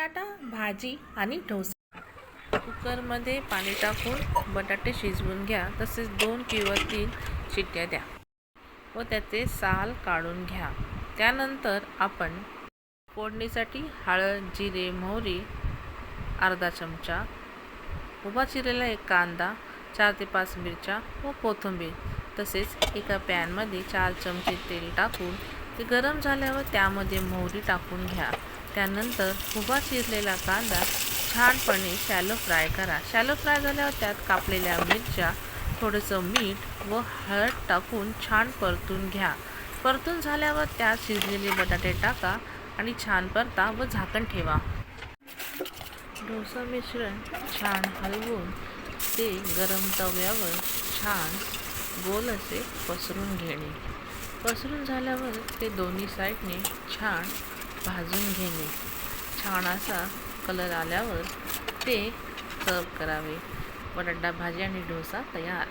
बटाटा भाजी आणि डोसा. कुकरमध्ये पाणी टाकून बटाटे शिजवून घ्या. तसेच 2 किंवा 3 शिट्ट्या द्या व त्याचे साल काढून घ्या. त्यानंतर आपण फोडणीसाठी हळद, जिरे, मोहरी अर्धा चमचा, उभा चिरलेला 1 कांदा, 4 ते 5 मिरच्या व कोथिंबीर. तसेच एका पॅनमध्ये 4 चमचे तेल टाकून ते गरम झाल्यावर त्यामध्ये मोहरी टाकून घ्या. त्यानंतर उभा चिरलेला कांदा छानपणे शॅलो फ्राय करा. शॅलो फ्राय झाल्यावर त्यात कापलेल्या मिरच्या, थोडंसं मीठ व हळद टाकून छान परतून घ्या. परतून झाल्यावर त्यात शिजलेले बटाटे टाका आणि छान परता व झाकण ठेवा. डोसा मिश्रण छान हलवून ते गरम तव्यावर छान गोल असे पसरून घेणे. पसरून झाल्यावर ते दोन्ही साईडने छान भाजून घेणे. छान असा कलर आल्यावर ते सर्व करावे. बटाटा भाजी आणि डोसा तयार.